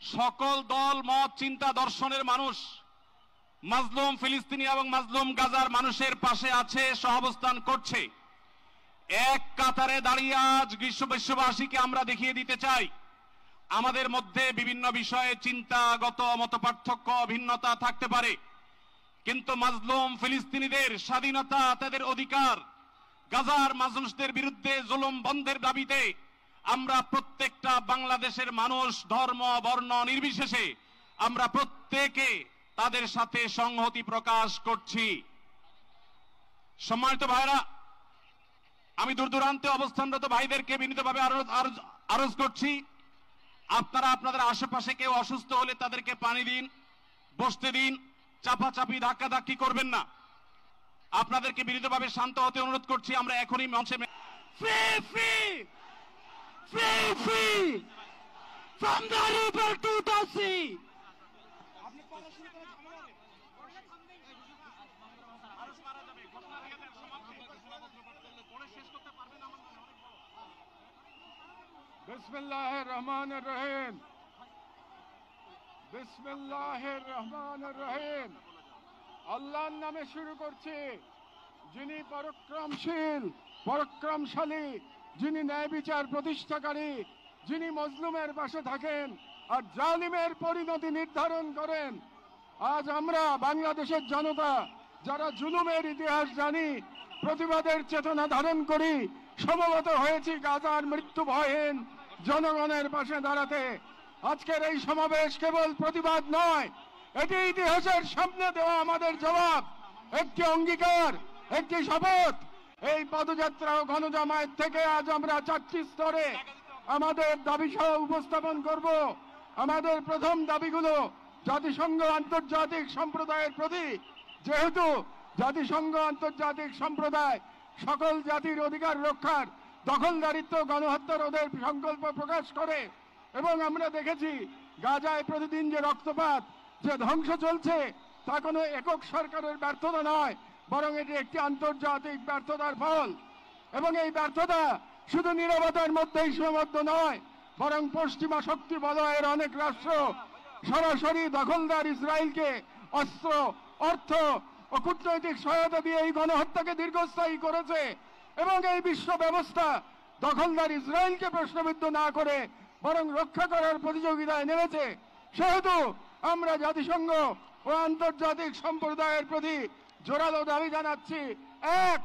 সকল দল মত চিন্তা দর্শনের মানুষ মাজলুম ফিলিস্তিনি এবং মাজলুম গাজার মানুষের পাশে আছে, সহাবস্থান করছে। এক কাতারে দাঁড়িয়ে আজ বিশ্ববাসীকে আমরা দেখিয়ে দিতে চাই আমাদের মধ্যে বিভিন্ন বিষয়ে চিন্তাগত মতপার্থক্য ভিন্নতা থাকতে পারে, কিন্তু মাজলুম ফিলিস্তিনিদের স্বাধীনতা, তাদের অধিকার, গাজার মানুষদের বিরুদ্ধে জুলুম বন্ধের দাবিতে আমরা প্রত্যেকটা বাংলাদেশের মানুষ ধর্ম বর্ণ নির্বিশেষে আমরা প্রত্যেকে তাদের সাথে সংহতি প্রকাশ করছি। সম্মানিত ভাইরা, আমি দূর দূরান্তে অবস্থানরত ভাইদেরকে বিনীতভাবে আরজ করছি, আপনারা আপনাদের আশেপাশে কেউ অসুস্থ হলে তাদেরকে পানি দিন, বসতে দিন, চাপাচাপি ধাক্কাধাক্কি করবেন না। আপনাদেরকে বিনীতভাবে শান্ত হতে অনুরোধ করছি। আমরা এখনই মঞ্চে from the river to the sea. বিসমিল্লাহির রহমানির রহিম, বিসমিল্লাহির রহমানির রহিম। আল্লাহর নামে শুরু করছি, যিনি পরাক্রমশীল, পরাক্রমশালী, যিনি ন্যায় বিচার প্রতিষ্ঠাকারী, যিনি মজলুমের পাশে থাকেন আর জালিমের পরিণতি নির্ধারণ করেন। আজ আমরা বাংলাদেশের জনতা যারা জুলুমের ইতিহাস জানি, প্রতিবাদের চেতনা ধারণ করি, সমবেত হয়েছি গাজার মৃত্যু ভয়হীন জনগণের পাশে দাঁড়াতে। আজকের এই সমাবেশ কেবল প্রতিবাদ নয়, এটি ইতিহাসের সামনে দেওয়া আমাদের জবাব, একটি অঙ্গীকার, একটি শপথ। এই পদযাত্রা ও গণজামায়াত থেকে আজ আমরা 4টি স্তরে আমাদের দাবি সহ উপস্থাপন করব। আমাদের প্রথম দাবিগুলো জাতিসংঘ আন্তর্জাতিক সম্প্রদায়ের প্রতি, যেহেতু জাতিসংঘ আন্তর্জাতিক সম্প্রদায় সকল জাতির অধিকার রক্ষার, দখলদারিত্ব, গণহত্যা রোধের সংকল্প প্রকাশ করে, এবং আমরা দেখেছি গাজায় প্রতিদিন যে রক্তপাত, যে ধ্বংস চলছে, তা কোনো একক সরকারের ব্যর্থতা নয়, বরং এটি একটি আন্তর্জাতিক ব্যর্থতার ফল। এবং এই ব্যর্থতা শুধু নীরবতার মধ্যেই সীমাবদ্ধ নয়, বরং পশ্চিমা শক্তি বলয়ের অনেক রাষ্ট্র সরাসরি দখলদার ইসরায়েলকে অস্ত্র, অর্থ ও কূটনৈতিক সহায়তা দিয়ে এই গণহত্যাকে দীর্ঘস্থায়ী করেছে। এবং এই বিশ্ব ব্যবস্থা দখলদার ইসরায়েলকে প্রশ্নবিদ্ধ না করে বরং রক্ষা করার প্রতিযোগিতায় নেমেছে। সেহেতু আমরা জাতিসংঘ ও আন্তর্জাতিক সম্প্রদায়ের প্রতি জোরালো দাবি জানাচ্ছি, 1.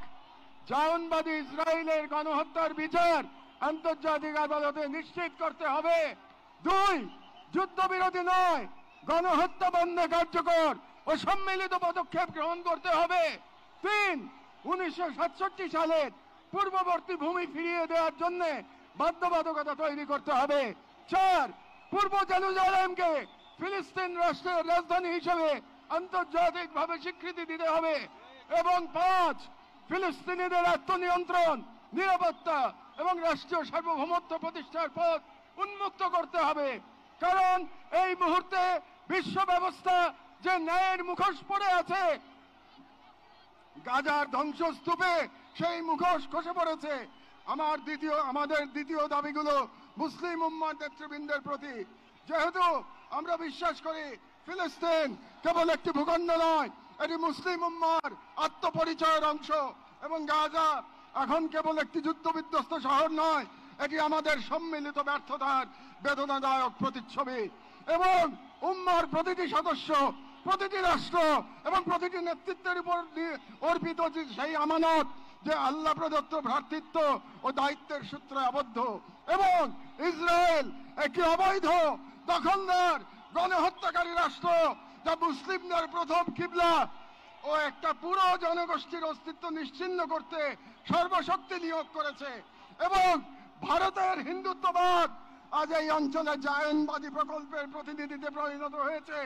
জায়নবাদী ইসরায়েলের গণহত্যার বিচার আন্তর্জাতিক আদালতে নিশ্চিত করতে হবে। 2. যুদ্ধবিরতি নয়, গণহত্যা বন্ধে কার্যকর ও সম্মিলিত পদক্ষেপ গ্রহণ করতে হবে। 3. 1967 সালের পূর্ববর্তী ভূমি ফিরিয়ে দেওয়ার জন্য বাধ্যবাধকতা তৈরি করতে হবে। 4. পূর্ব জেরুজালেমকে ফিলিস্তিন রাষ্ট্রের রাজধানী হিসেবে আন্তর্জাতিকভাবে স্বীকৃতি দিতে হবে। এবং 5. ফিলিস্তিনিদের আত্মনিয়ন্ত্রণ, নিরাপত্তা এবং রাষ্ট্রীয় সার্বভৌমত্ব প্রতিষ্ঠার পথ উন্মুক্ত করতে হবে। কারণ এই মুহূর্তে বিশ্ব ব্যবস্থা যে ন্যায়ের মুখোশ পড়ে আছে, গাজার ধ্বংসস্তূপে সেই মুখোশ খসে পড়েছে। আমাদের দ্বিতীয় দাবিগুলো মুসলিম উম্মার নেতৃবৃন্দের প্রতি। যেহেতু আমরা বিশ্বাস করি ফিলিস্তিন কেবল একটি ভূখণ্ড নয়, এটি মুসলিম উম্মার আত্মপরিচয়ের অংশ, এবং গাজা এখন কেবল একটি যুদ্ধবিধ্বস্ত শহর নয়, এটি আমাদের সম্মিলিত ব্যর্থতার বেদনাদায়ক প্রতিচ্ছবি। এবং উম্মার প্রতিটি সদস্য, প্রতিটি রাষ্ট্র এবং প্রতিটি নেতৃত্বের উপর অর্পিত সেই আমানত যে আল্লাহ প্রদত্ত ভ্রাতৃত্ব ও দায়িত্বের সূত্রে আবদ্ধ। এবং ইসরায়েল একটি অবৈধ, দখলদার, গণহত্যাকারী রাষ্ট্র, যা মুসলিমদের প্রথম কিবলা ও একটা পুরো জনগোষ্ঠীর অস্তিত্ব নিশ্চিহ্ন করতে সর্বশক্তি নিয়োগ করেছে। এবং ভারতের হিন্দুত্ববাদ আজ এই অঞ্চলে জায়নবাদী প্রকল্পের প্রতিনিধিতে পরিণত হয়েছে,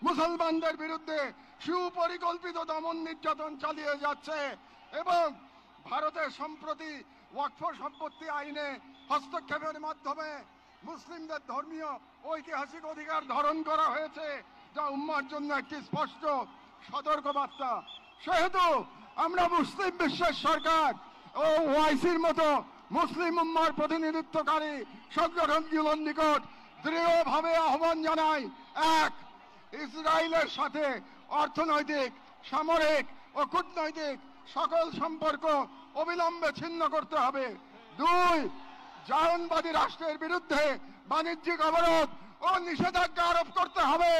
মুসলমানদের বিরুদ্ধে সুপরিকল্পিত দমন নির্যাতন চালিয়ে যাচ্ছে। এবং ভারতের সম্প্রতি ওয়াকফ সম্পত্তি আইনে হস্তক্ষেপের মাধ্যমে মুসলিমদের ধর্মীয় ঐতিহাসিক অধিকার ধারণ করা হয়েছে, যা উম্মার জন্য একটি স্পষ্ট সতর্কবার্তা। সেহেতু আমরা মুসলিম বিশ্বের সরকার ও ওআইসির মতো মুসলিম উম্মার প্রতিনিধিত্বকারী সংগঠনগুলোর নিকট দৃঢ়ভাবে আহ্বান জানাই, এক, ইসরায়েলের সাথে অর্থনৈতিক, সামরিক ও কূটনৈতিক সকল সম্পর্ক অবিলম্বে ছিন্ন করতে হবে। দুই, জায়নবাদী রাষ্ট্রের বিরুদ্ধে বাণিজ্যিক অবরোধ ও নিষেধাজ্ঞা আরোপ করতে হবে।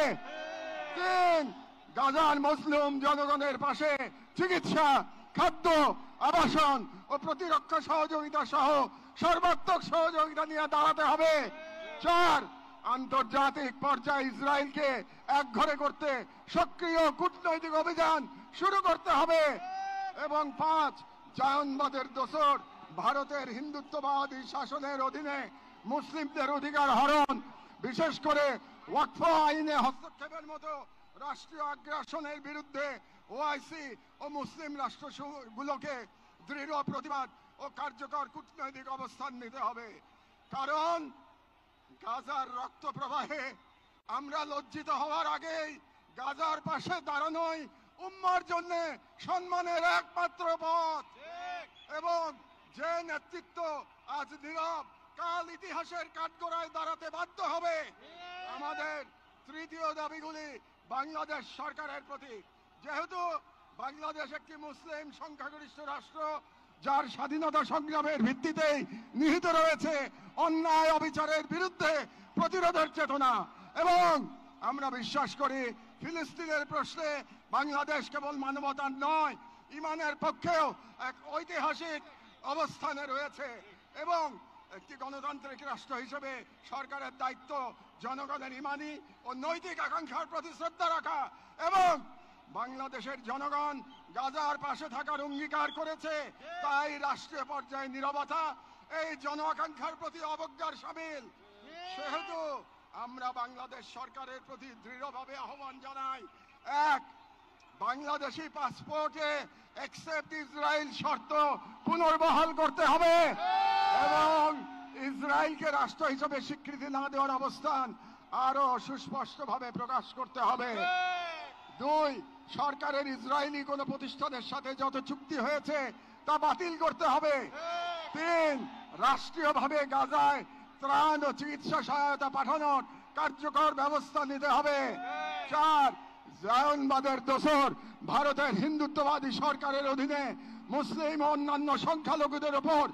তিন, গাজার মুসলিম জনগণের পাশে চিকিৎসা, খাদ্য, আবাসন ও প্রতিরক্ষা সহযোগিতা সহ সর্বাত্মক সহযোগিতা নিয়ে দাঁড়াতে হবে। চার, আন্তর্জাতিক পর্যায়ে ইসরায়েলকে একঘরে করতে সক্রিয় কূটনৈতিক অভিযান শুরু করতে হবে। এবং পাঁচ, জায়নবাদের দোসর ভারতের হিন্দুত্ববাদী শাসনের অধীনে মুসলিমদের অধিকার হরণ, বিশেষ করে ওয়াকফ আইনে হস্তক্ষেপের মতো রাষ্ট্রীয় আগ্রাসনের বিরুদ্ধে ওআইসি ও মুসলিম রাষ্ট্রগুলোকে দৃঢ় প্রতিবাদ ও কার্যকর কূটনৈতিক অবস্থান নিতে হবে। কারণ গাজার রক্ত প্রবাহে আমরা লজ্জিত হওয়ার আগেই গাজার পাশে দাঁড়ানোই উম্মার জন্য সম্মানের একমাত্র পথ। এবং যে নেতৃত্ব আজ নীরব, কাল ইতিহাসের কাঠগড়ায় দাঁড়াতে বাধ্য হবে। আমাদের তৃতীয় দাবিগুলি বাংলাদেশ সরকারের প্রতি। যেহেতু বাংলাদেশ একটি মুসলিম সংখ্যাগরিষ্ঠ রাষ্ট্র, যার স্বাধীনতা সংগ্রামের ভিত্তিতেই নিহিত রয়েছে অন্যায় অবিচারের বিরুদ্ধে প্রতিরোধের চেতনা, এবং আমরা বিশ্বাস করি ফিলিস্তিনের প্রশ্নে বাংলাদেশ কেবল মানবতার নয়, ইমানের পক্ষেও এক ঐতিহাসিক অবস্থানে রয়েছে। এবং একটি গণতান্ত্রিক রাষ্ট্র হিসেবে সরকারের দায়িত্ব জনগণের ইমানি ও নৈতিক আকাঙ্ক্ষার প্রতি শ্রদ্ধা রাখা। এবং বাংলাদেশের জনগণ গাজার পাশে থাকার অঙ্গীকার করেছে, তাই রাষ্ট্রীয় পর্যায়ে নীরবতা এই জন আকাঙ্ক্ষার প্রতি অবজ্ঞার শামিল। সেহেতু আমরা বাংলাদেশ সরকারের প্রতি দৃঢ়ভাবে আহ্বান জানাই, এক, বাংলাদেশি পাসপোর্টে অ্যাকসেপ্ট ইসরায়েল শর্ত পুনর্বহাল করতে হবে এবং ইসরায়েলকে রাষ্ট্র হিসেবে স্বীকৃতি না দেওয়ার অবস্থান আরো সুস্পষ্টভাবে প্রকাশ করতে হবে। দুই, সরকারের ইসরায়েলি কোন প্রতিষ্ঠানের সাথে যত চুক্তি হয়েছে তা বাতিল করতে হবে। তিন, রাষ্ট্রীয়ভাবে গাজায় ত্রাণ ও চিকিৎসা সহায়তা পাঠানোর কার্যকর ব্যবস্থা নিতে হবে। চার, জায়নবাদের দোসর ভারতের হিন্দুত্ববাদী সরকারের অধীনে মুসলিম ও অন্যান্য সংখ্যালঘুদের উপর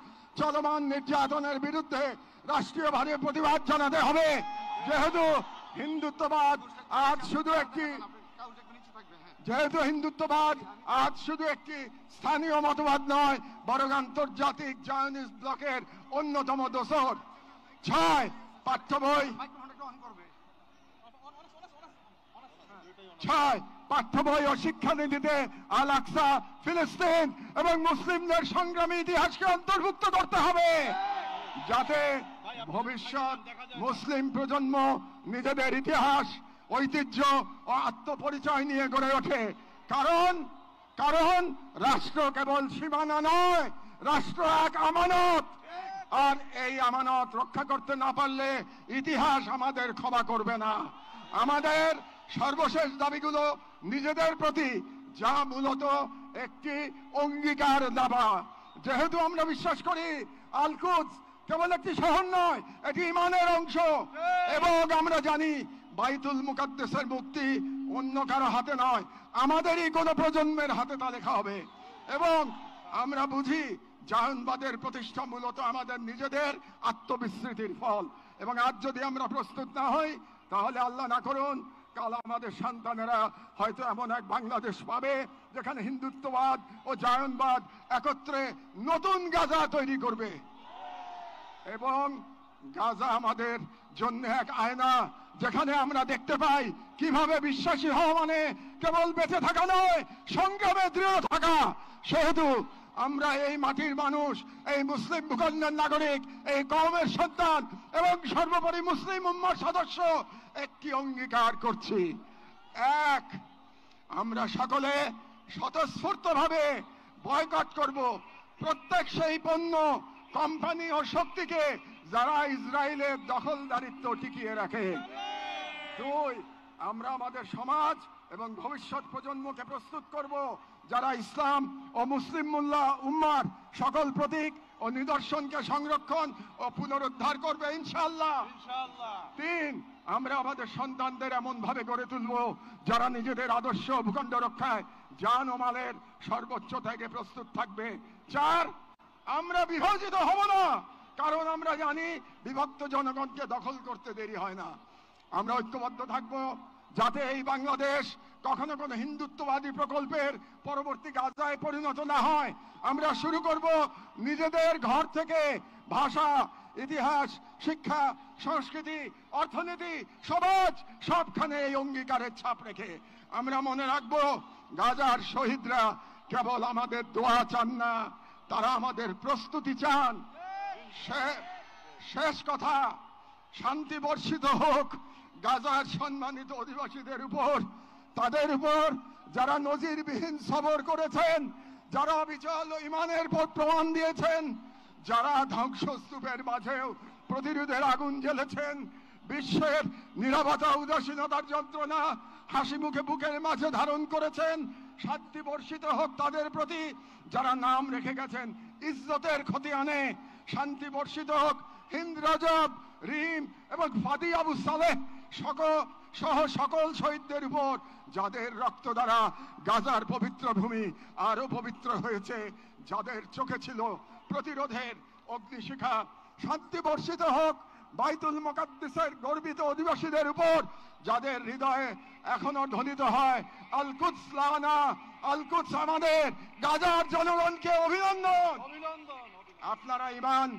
চলমান নির্যাতনের বিরুদ্ধে রাষ্ট্রীয়ভাবে প্রতিবাদ জানাতে হবে। যেহেতু হিন্দুত্ববাদ আজ শুধু একটি স্থানীয় মতবাদ নয়, বরং আন্তর্জাতিক জায়নিস্ট ব্লকের অন্যতম দোসর। ছয়, পাঠ্য বই ও শিক্ষানীতিতে আল আকসা, ফিলিস্তিন এবং মুসলিমদের সংগ্রামী ইতিহাসকে অন্তর্ভুক্ত করতে হবে, যাতে ভবিষ্যৎ মুসলিম প্রজন্ম নিজেদের ইতিহাস, ঐতিহ্য ও আত্মপরিচয় নিয়ে গড়ে ওঠে। কারণ রাষ্ট্র কেবল সীমানা নয়, রাষ্ট্র এক আমানত, আর এই আমানত রক্ষা করতে না পারলে ইতিহাস আমাদের ক্ষমা করবে না। আমাদের সর্বশেষ দাবিগুলো নিজেদের প্রতি, যা মূলত একটি অঙ্গীকার দাবা। যেহেতু আমরা বিশ্বাস করি আল কুদস কেবল একটি শহর নয়, এটি ইমানের অংশ, এবং আমরা জানি বাইতুল মুকাদ্দাসের মুক্তি অন্য কারো হাতে নয়, আমাদেরই কোন প্রজন্মের হাতে তা লেখা হবে। এবং আমরা বুঝি জায়নবাদের প্রতিষ্ঠা মূলত আমাদের নিজেদের আত্মবিস্মৃতির ফল। এবং আজ যদি আমরা প্রস্তুত না হই, তাহলে আল্লাহ না করুন কাল আমাদের সন্তানেরা হয়তো এমন এক বাংলাদেশ পাবে যেখানে হিন্দুত্ববাদ ও জায়নবাদ একত্রে নতুন গাজা তৈরি করবে। এবং গাজা আমাদের জন্য এক আয়না, যেখানে আমরা দেখতে পাই কিভাবে বিশ্বাসী হওয়া মানে কেবল বেঁচে থাকা নয়, সংগ্রামে দৃঢ় থাকা। সেহেতু আমরা এই মাটির মানুষ, এই মুসলিম ভূখণ্ডের নাগরিক, এই কওমের সন্তান এবং সর্বোপরি মুসলিম উম্মার সদস্য একটি অঙ্গীকার করছি, এক, আমরা সকলে স্বতঃস্ফূর্তভাবে বয়কট করব প্রত্যেক সেই পণ্য, কোম্পানি ও শক্তিকে যারা ইসরায়েলের দখলদারিত্ব টিকিয়ে রাখে। দুই, আমরা আমাদের সমাজ এবং ভবিষ্যৎ প্রজন্মকে প্রস্তুত করব যারা ইসলাম ও মুসলিম উম্মার সকল প্রতীক ও ও নিদর্শনকে সংরক্ষণ ও পুনরুদ্ধার করবে ইনশাআল্লাহ। 3, আমরা আমাদের সন্তানদের এমন ভাবে গড়ে তুলব যারা নিজেদের আদর্শ ভূখণ্ড রক্ষায় জান ও মালের সর্বোচ্চ থেকে প্রস্তুত থাকবে। 4, আমরা বিভাজিত হব না, কারণ আমরা জানি বিভক্ত জনগণকে দখল করতে দেরি হয় না। আমরা ঐক্যবদ্ধ থাকব যাতে এই বাংলাদেশ কখনো কোনো হিন্দুত্ববাদী প্রকল্পের পরবর্তী গাজায় পরিণত না হয়। আমরা শুরু করব নিজেদের ঘর থেকে, ভাষা, ইতিহাস, শিক্ষা, সংস্কৃতি, অর্থনীতি, সমাজ সবখানে এই অঙ্গীকারের ছাপ রেখে। আমরা মনে রাখব গাজার শহীদরা কেবল আমাদের দোয়া চান না, তারা আমাদের প্রস্তুতি চান। শেষ কথা, শান্তি বর্ষিত হোক গাজার সম্মানিত অধিবাসীদের উপর, তাদের উপর যারা নজিরবিহীন সবর করেছেন, যারা অবিচল ইমানের পর প্রমাণ দিয়েছেন, যারা ধ্বংসস্তূপের মাঝেও প্রতিরোধের আগুন জ্বেলেছেন, বিশ্বের নীরবতা উদাসীনতার যন্ত্রণা হাসি মুখে বুকের মাঝে ধারণ করেছেন। শান্তি বর্ষিত হোক তাদের প্রতি যারা নাম রেখে গেছেন ইজ্জতের ক্ষতি আনে। শান্তি বর্ষিত হোক হিন্দ রজব, রিম এবং ফাদি আবু সালেহ সহ সকল শহীদদের উপর, যাদের রক্ত দ্বারা গাজার পবিত্র ভূমি আরো পবিত্র হয়েছে, যাদের চোখে ছিল প্রতিরোধের অগ্নিশিখা। শান্তি বর্ষিত হোক বাইতুল মুকাদ্দাসের গর্বিত অধিবাসীদের উপর, যাদের হৃদয়ে এখনো ধ্বনিত হয় আল কুদস লানা, আল কুদস আমাদের। গাজার জনগণকে অভিনন্দন। আপনারা ইমান